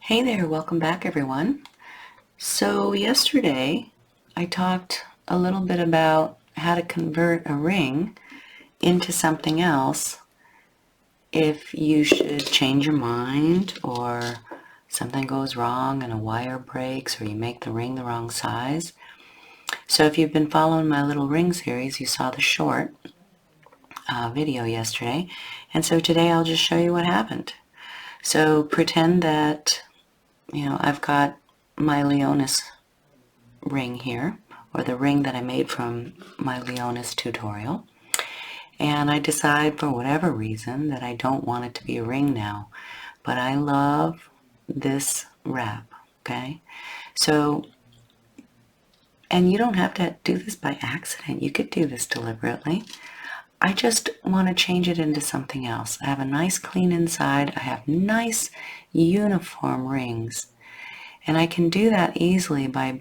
Hey there, welcome back everyone. So yesterday I talked a little bit about how to convert a ring into something else if you should change your mind or something goes wrong and a wire breaks or you make the ring the wrong size. So if you've been following my little ring series, you saw the short video yesterday, and so today I'll just show you what happened. So pretend that I've got my Leonis ring here, or the ring that I made from my Leonis tutorial, and I decide for whatever reason that I don't want it to be a ring now, but I love this wrap, okay? So, and you don't have to do this by accident. You could do this deliberately. I just want to change it into something else. I have a nice clean inside. I have nice uniform rings. And I can do that easily by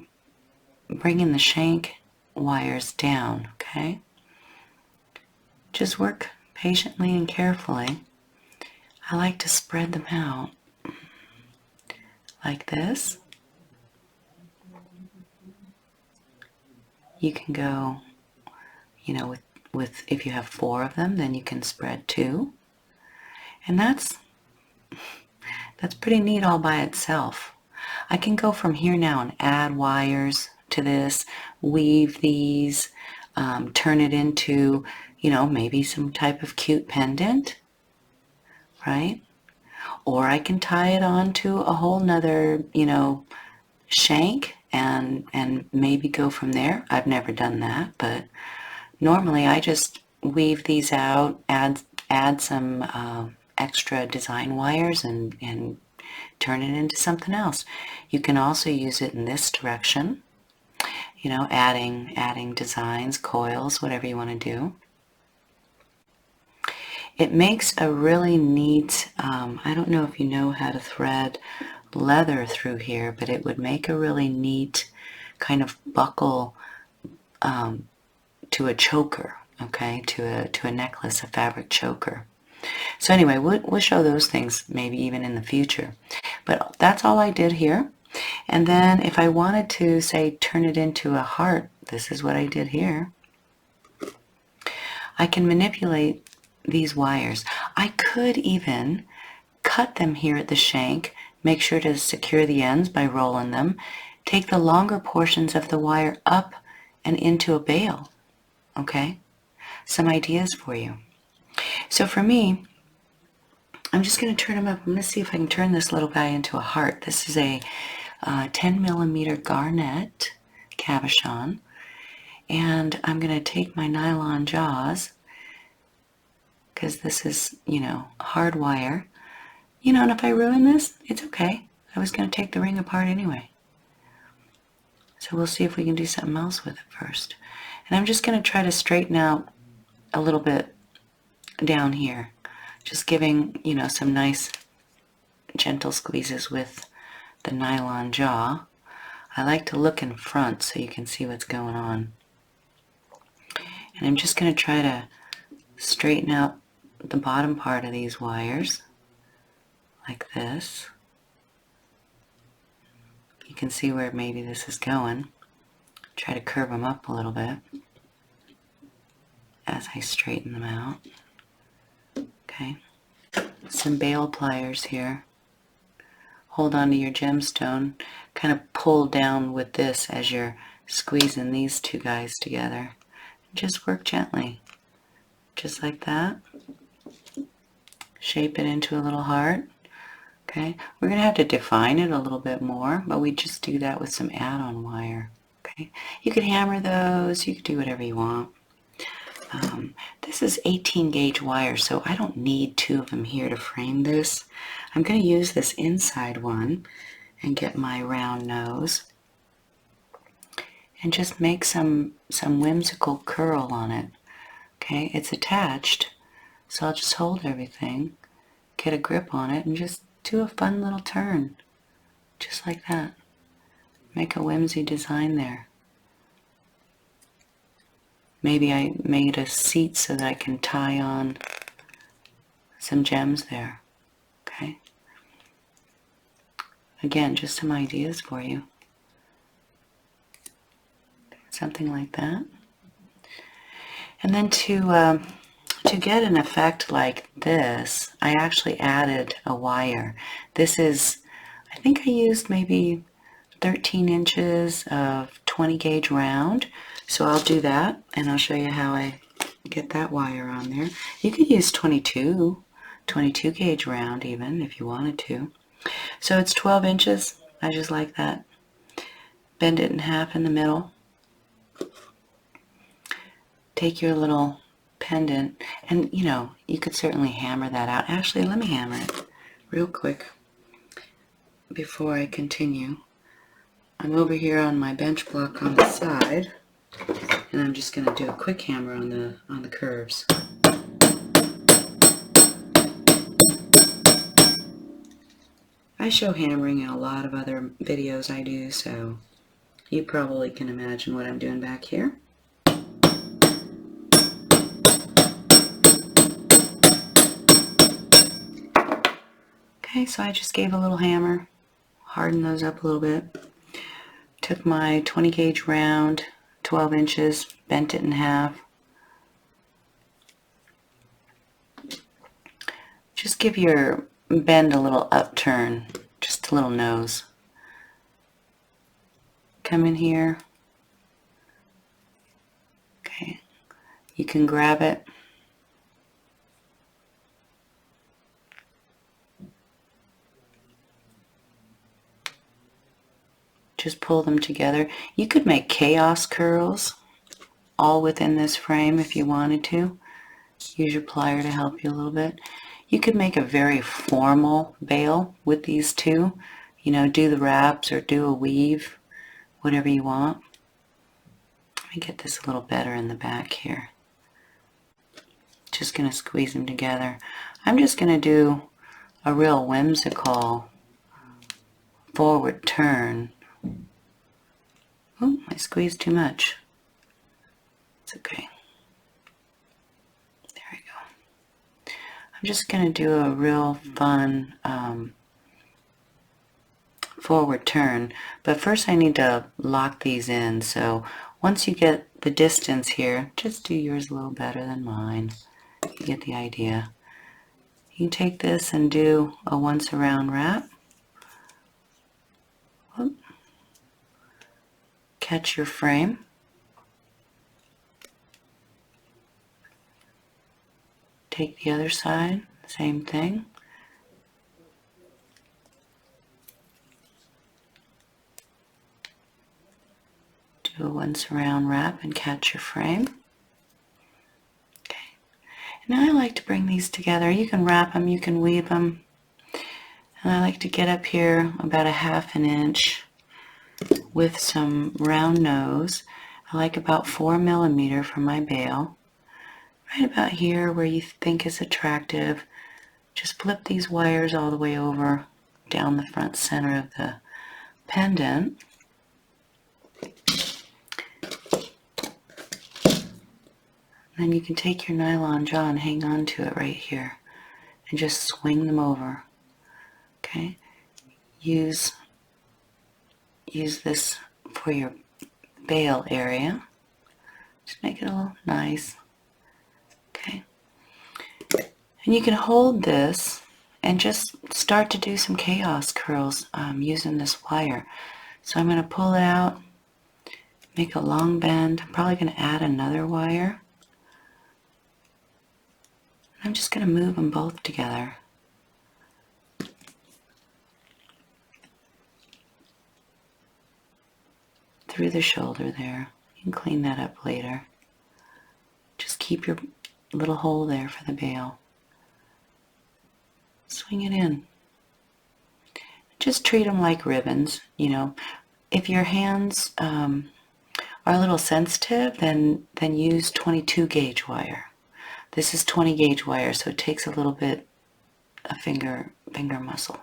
bringing the shank wires down, okay? Just work patiently and carefully. I like to spread them out like this. You can go, with if you have 4 of them, then you can spread 2. And that's pretty neat all by itself. I can go from here now and add wires to this, weave these, turn it into, maybe some type of cute pendant, right? Or I can tie it on to a whole nother, shank and maybe go from there. I've never done that, but normally I just weave these out, add some extra design wires and turn it into something else. You can also use it in this direction, adding designs, coils, whatever you want to do. It makes a really neat, I don't know if you know how to thread leather through here, but it would make a really neat kind of buckle to a choker, okay, to a necklace, a fabric choker. So anyway, we'll show those things maybe even in the future. But that's all I did here. And then if I wanted to, say, turn it into a heart, this is what I did here. I can manipulate these wires. I could even cut them here at the shank, make sure to secure the ends by rolling them, take the longer portions of the wire up and into a bail, okay? Some ideas for you. So for me, I'm just going to turn them up. I'm going to see if I can turn this little guy into a heart. This is a 10 millimeter garnet cabochon, and I'm going to take my nylon jaws, because this is, hard wire. And if I ruin this, it's okay. I was going to take the ring apart anyway. So we'll see if we can do something else with it first. And I'm just going to try to straighten out a little bit down here. Just giving, some nice gentle squeezes with the nylon jaw. I like to look in front so you can see what's going on. And I'm just going to try to straighten out the bottom part of these wires like this. You can see where maybe this is going. Try to curve them up a little bit as I straighten them out. Okay. Some bail pliers here. Hold on to your gemstone. Kind of pull down with this as you're squeezing these two guys together. Just work gently. Just like that. Shape it into a little heart. Okay, we're going to have to define it a little bit more, but we just do that with some add-on wire. Okay, you could hammer those, you could do whatever you want. This is 18 gauge wire, so I don't need 2 of them here to frame this. I'm going to use this inside one and get my round nose and just make some whimsical curl on it. Okay, it's attached, so I'll just hold everything, get a grip on it, and just do a fun little turn, just like that. Make a whimsy design there. Maybe I made a seat so that I can tie on some gems there, okay? Again, just some ideas for you. Something like that. And then to get an effect like this, I actually added a wire. This is, I think I used maybe 13 inches of 20 gauge round. So I'll do that and I'll show you how I get that wire on there. You could use 22 gauge round even if you wanted to. So it's 12 inches. I just like that. Bend it in half in the middle. Take your little pendant, and you know, you could certainly hammer that out. Actually, let me hammer it real quick before I continue. I'm over here on my bench block on the side, and I'm just going to do a quick hammer on the curves. I show hammering in a lot of other videos I do, so you probably can imagine what I'm doing back here. Okay, so I just gave a little hammer, hardened those up a little bit. Took my 20 gauge round, 12 inches, bent it in half. Just give your bend a little upturn, just a little nose. Come in here. Okay, you can grab it. Just pull them together. You could make chaos curls all within this frame if you wanted to. Use your plier to help you a little bit. You could make a very formal bail with these two. You know, do the wraps or do a weave, whatever you want. Let me get this a little better in the back here. Just going to squeeze them together. I'm just going to do a real whimsical forward turn. Oh, I squeezed too much. It's okay. There we go. I'm just going to do a real fun forward turn, but first I need to lock these in. So once you get the distance here, just do yours a little better than mine. You get the idea. You take this and do a once around wrap. Whoop. Catch your frame. Take the other side, same thing. Do a once around wrap and catch your frame. Okay. Now I like to bring these together. You can wrap them, you can weave them. And I like to get up here about a ½ inch with some round nose. I like about 4 millimeter for my bail. Right about here where you think is attractive. Just flip these wires all the way over down the front center of the pendant. Then you can take your nylon jaw and hang on to it right here and just swing them over. Okay? Use this for your bail area. Just make it a little nice. Okay? And you can hold this and just start to do some chaos curls using this wire. So I'm going to pull it out, make a long bend. I'm probably going to add another wire. I'm just going to move them both together. Through the shoulder there. You can clean that up later. Just keep your little hole there for the bail. Swing it in. Just treat them like ribbons, you know. If your hands are a little sensitive, then use 22 gauge wire. This is 20 gauge wire, so it takes a little bit of finger muscle.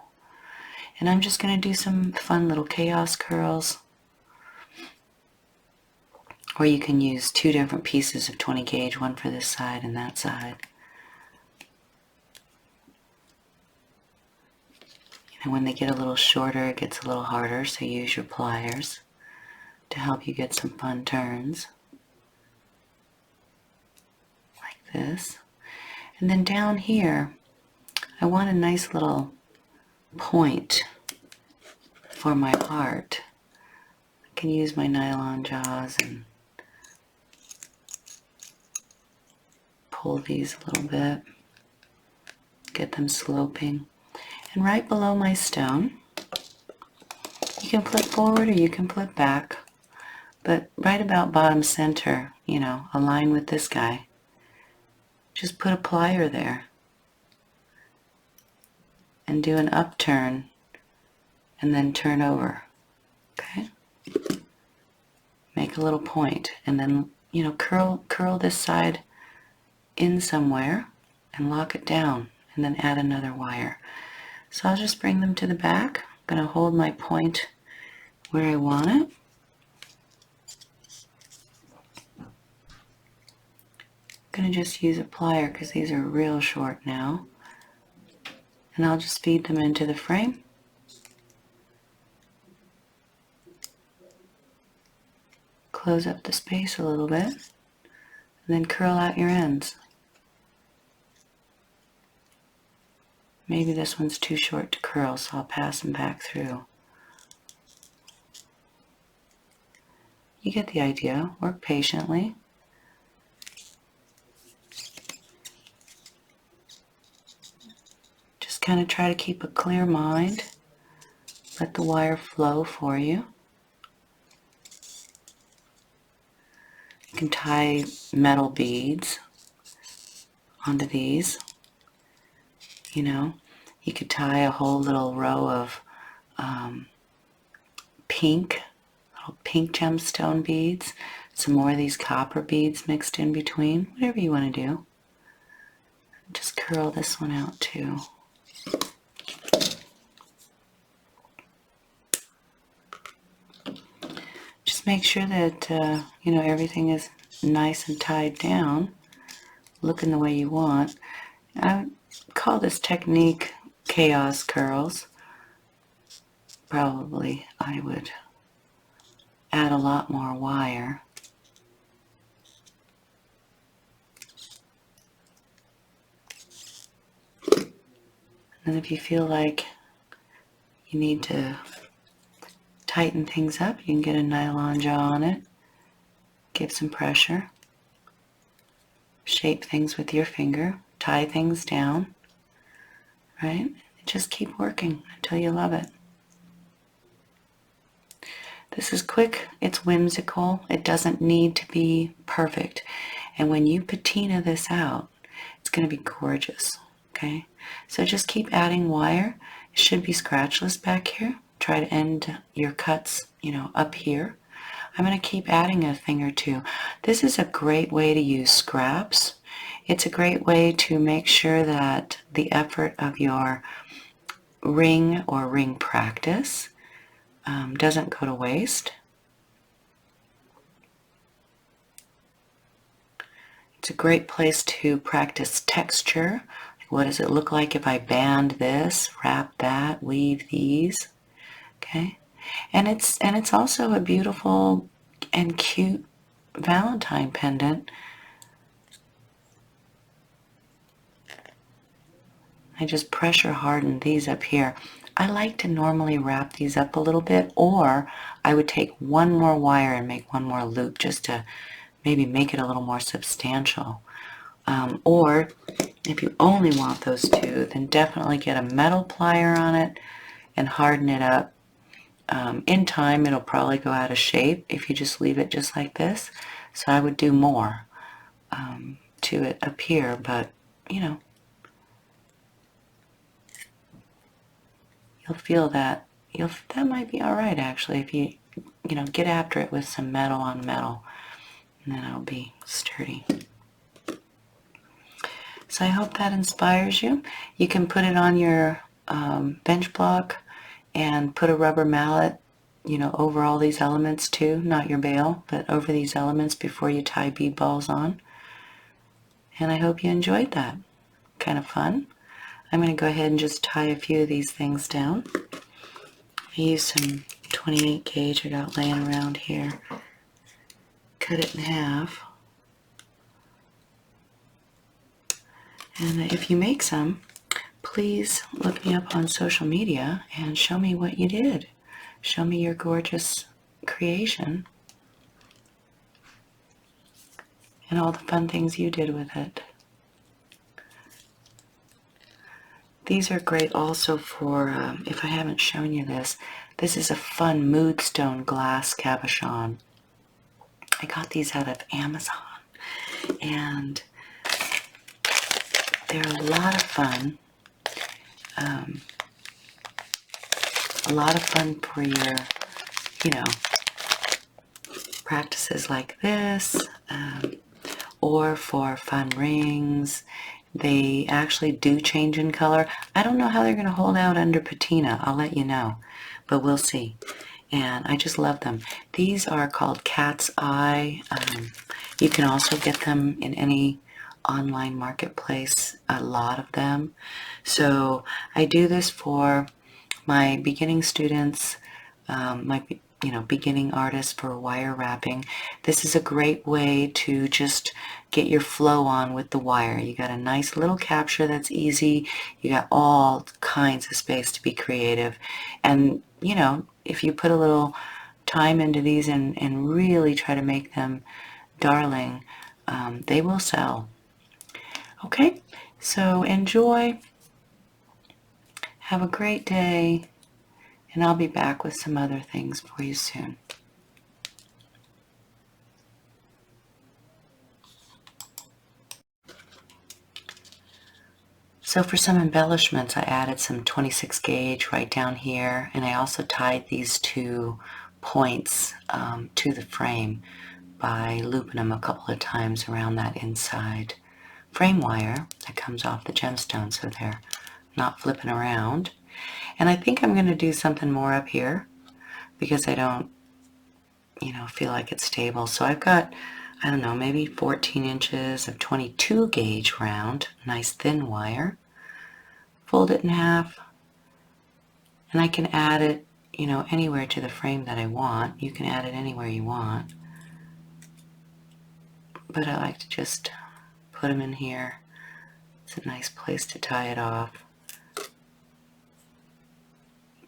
And I'm just going to do some fun little chaos curls. Or you can use 2 different pieces of 20 gauge, one for this side and that side. And when they get a little shorter, it gets a little harder, so use your pliers to help you get some fun turns. Like this. And then down here, I want a nice little point for my heart. I can use my nylon jaws and pull these a little bit, get them sloping. And right below my stone, you can flip forward or you can flip back, but right about bottom center, you know, align with this guy. Just put a plier there and do an upturn and then turn over, okay? Make a little point and then, you know, curl this side in somewhere and lock it down and then add another wire. So I'll just bring them to the back. I'm going to hold my point where I want it. I'm going to just use a plier because these are real short now. And I'll just feed them into the frame. Close up the space a little bit. And then curl out your ends. Maybe this one's too short to curl, so I'll pass them back through. You get the idea. Work patiently. Just kind of try to keep a clear mind. Let the wire flow for you. You can tie metal beads onto these. You know, you could tie a whole little row of pink gemstone beads, some more of these copper beads mixed in between, whatever you want to do. Just curl this one out too. Just make sure that, you know, everything is nice and tied down, looking the way you want. I call this technique chaos curls. Probably I would add a lot more wire. And if you feel like you need to tighten things up, you can get a nylon jaw on it, give some pressure, shape things with your finger, tie things down, right? Just keep working until you love it. This is quick, it's whimsical, it doesn't need to be perfect. And when you patina this out, it's going to be gorgeous, okay? So just keep adding wire. It should be scratchless back here. Try to end your cuts, you know, up here. I'm going to keep adding a thing or two. This is a great way to use scraps. It's a great way to make sure that the effort of your ring or ring practice doesn't go to waste. It's a great place to practice texture. What does it look like if I band this, wrap that, weave these? Okay, and it's also a beautiful and cute Valentine pendant. I just pressure harden these up here. I like to normally wrap these up a little bit, or I would take one more wire and make one more loop just to maybe make it a little more substantial. Or if you only want those two, then definitely get a metal plier on it and harden it up. In time, it'll probably go out of shape if you just leave it just like this. So I would do more to it up here, but you know, you'll feel that that might be all right actually if you know, get after it with some metal on metal, and then it'll be sturdy. So I hope that inspires you. You can put it on your bench block and put a rubber mallet, you know, over all these elements too, not your bail, but over these elements before you tie bead balls on. And I hope you enjoyed that. Kind of fun. I'm going to go ahead and just tie a few of these things down. I used some 28 gauge I got laying around here. Cut it in half. And if you make some, please look me up on social media and show me what you did. Show me your gorgeous creation and all the fun things you did with it. These are great also for, if I haven't shown you this, this is a fun moodstone glass cabochon. I got these out of Amazon, and they're a lot of fun. A lot of fun for your, practices like this, or for fun rings. They actually do change in color. I don't know how they're going to hold out under patina. I'll let you know, but we'll see. And I just love them. These are called Cat's Eye. You can also get them in any online marketplace, a lot of them. So I do this for my beginning students, my beginning artists for wire wrapping. This is a great way to just get your flow on with the wire. You got a nice little capture that's easy. You got all kinds of space to be creative. And, if you put a little time into these and really try to make them darling, they will sell. Okay, so enjoy. Have a great day. And I'll be back with some other things for you soon. So for some embellishments, I added some 26 gauge right down here, and I also tied these two points to the frame by looping them a couple of times around that inside frame wire that comes off the gemstone, so they're not flipping around. And I think I'm going to do something more up here because I don't, feel like it's stable. So I've got, I don't know, maybe 14 inches of 22 gauge round, nice thin wire. Fold it in half, and I can add it, anywhere to the frame that I want. You can add it anywhere you want. But I like to just put them in here. It's a nice place to tie it off. You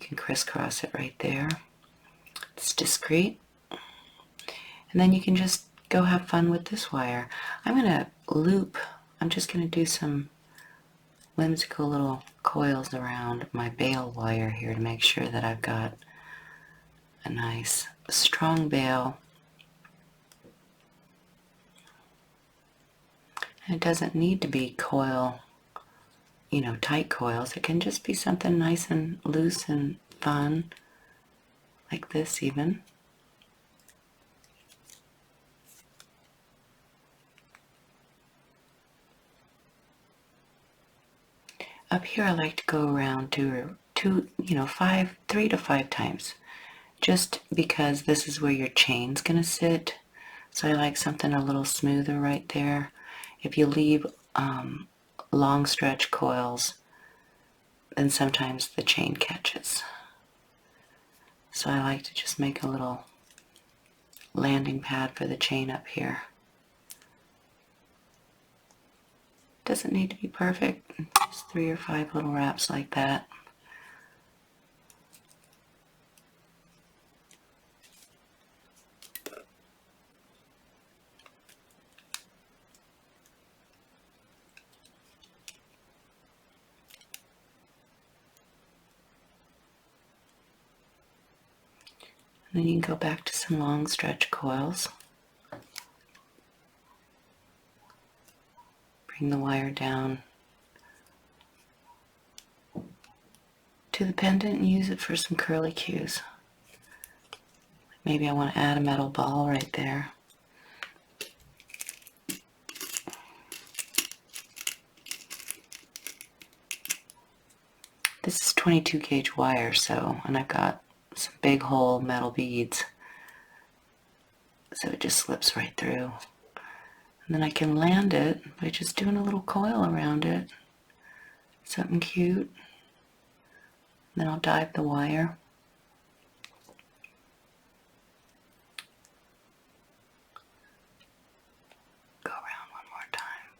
can crisscross it right there. It's discreet. And then you can just go have fun with this wire. I'm going to loop, I'm just going to do some whimsical little coils around my bail wire here to make sure that I've got a nice strong bail. And it doesn't need to be coil, tight coils. It can just be something nice and loose and fun, like this even. Up here I like to go around to 3 to 5 times, just because this is where your chain's going to sit. So I like something a little smoother right there. If you leave long stretch coils, then sometimes the chain catches. So I like to just make a little landing pad for the chain up here. Doesn't need to be perfect, just 3 or 5 little wraps like that. And then you can go back to some long stretch coils. Bring the wire down to the pendant and use it for some curly cues. Maybe I want to add a metal ball right there. This is 22 gauge wire, and I've got some big hole metal beads. So it just slips right through. And then I can land it by just doing a little coil around it. something cute. Then I'll dye the wire. Go around one more time.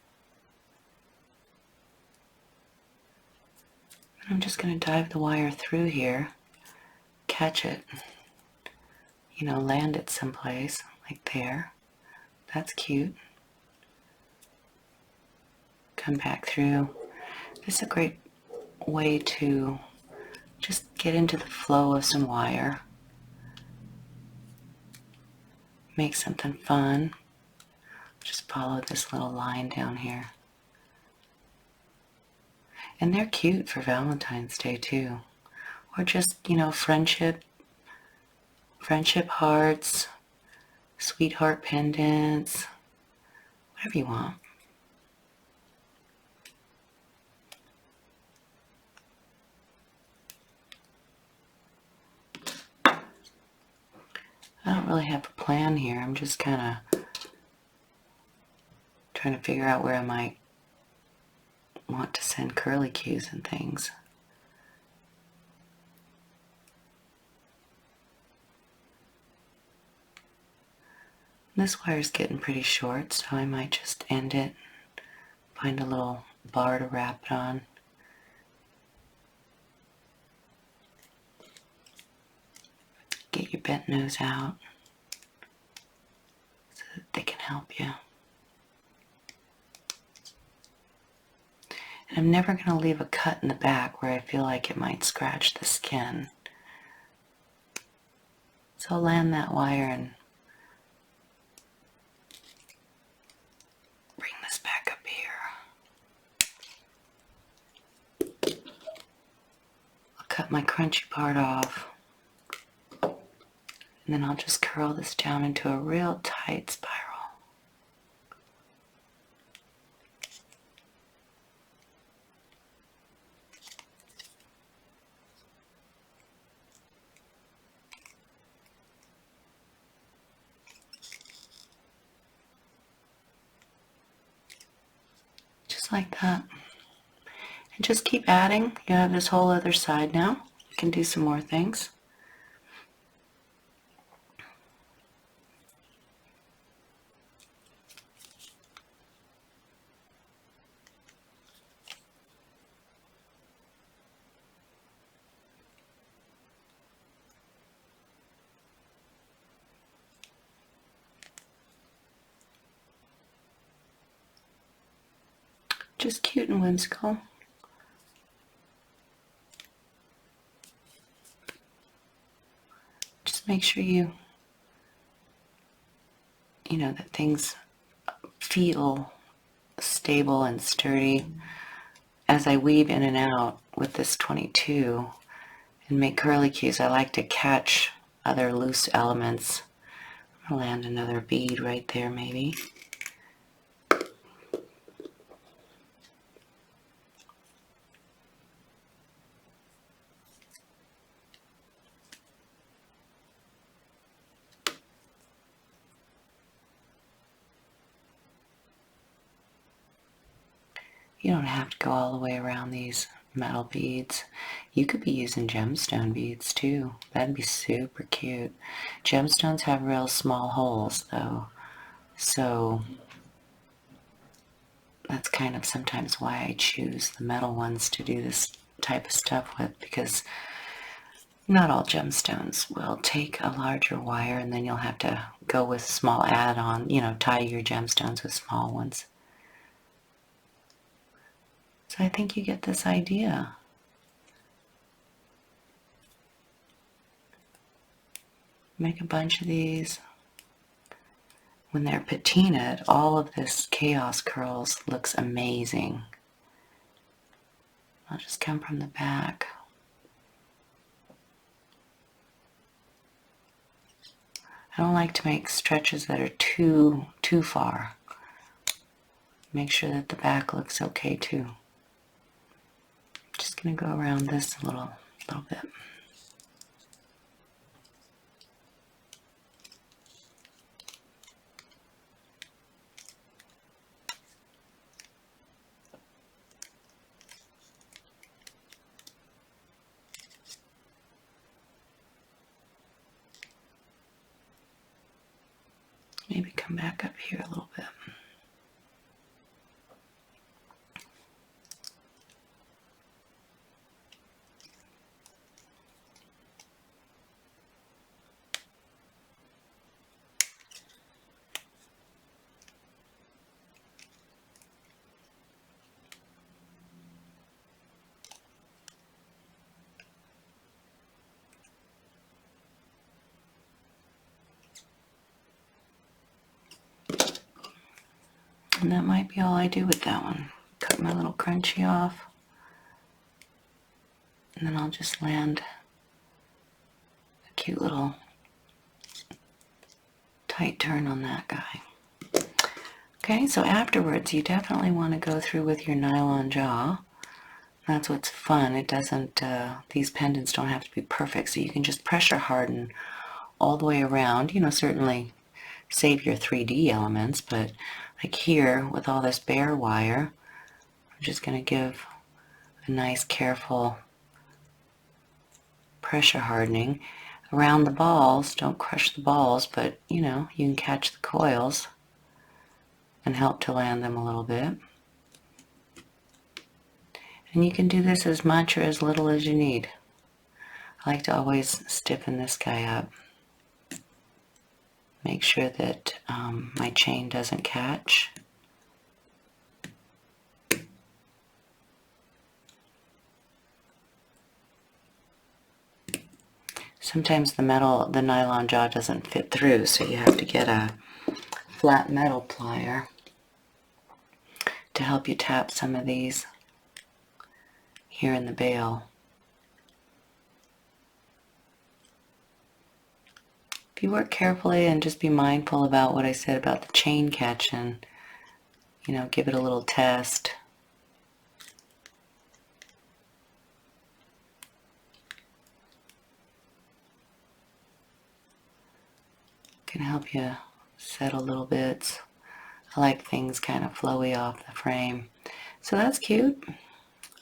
And I'm just going to dive the wire through here, catch it, land it someplace, like there. That's cute. Come back through. This is a great way to just get into the flow of some wire. Make something fun. Just follow this little line down here. And they're cute for Valentine's Day too. Or just, friendship hearts, sweetheart pendants, whatever you want. I don't really have a plan here. I'm just kind of trying to figure out where I might want to send curly cues and things. This wire's getting pretty short, so I might just end it, find a little bar to wrap it on. Get your bent nose out so that they can help you. And I'm never going to leave a cut in the back where I feel like it might scratch the skin. So I'll land that wire and bring this back up here. I'll cut my crunchy part off. And then I'll just curl this down into a real tight spiral. Just like that. And just keep adding. You have this whole other side now. You can do some more things. Just cute and whimsical. Just make sure that things feel stable and sturdy. As I weave in and out with this 22 and make curly cues, I like to catch other loose elements. I'll land another bead right there maybe. You don't have to go all the way around these metal beads. You could be using gemstone beads too. That'd be super cute. Gemstones have real small holes though, so that's kind of sometimes why I choose the metal ones to do this type of stuff with, because not all gemstones will take a larger wire, and then you'll have to go with small add-on, tie your gemstones with small ones. So I think you get this idea. Make a bunch of these. When they're patinaed, all of this chaos curls looks amazing. I'll just come from the back. I don't like to make stretches that are too far. Make sure that the back looks okay too. Just going to go around this a little bit. come back up here a little bit. And that might be all I do with that one. Cut my little crunchy off. And then I'll just land a cute little tight turn on that guy. Okay, so afterwards you definitely want to go through with your nylon jaw. That's what's fun. It doesn't, these pendants don't have to be perfect, so you can just pressure harden all the way around. You know, certainly save your 3D elements, but like here with all this bare wire, I'm just going to give a nice careful pressure hardening around the balls. Don't crush the balls, but you know, you can catch the coils and help to land them a little bit. And you can do this as much or as little as you need. I like to always stiffen this guy up. Make sure that my chain doesn't catch. Sometimes the nylon jaw doesn't fit through, so you have to get a flat metal plier to help you tap some of these here in the bail. If you work carefully and just be mindful about what I said about the chain catching, you know, give it a little test. Can help you settle little bits. I like things kind of flowy off the frame. So that's cute.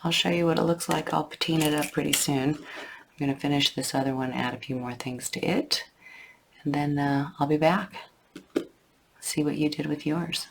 I'll show you what it looks like. I'll patina it up pretty soon. I'm going to finish this other one, add a few more things to it, and then I'll be back. See what you did with yours.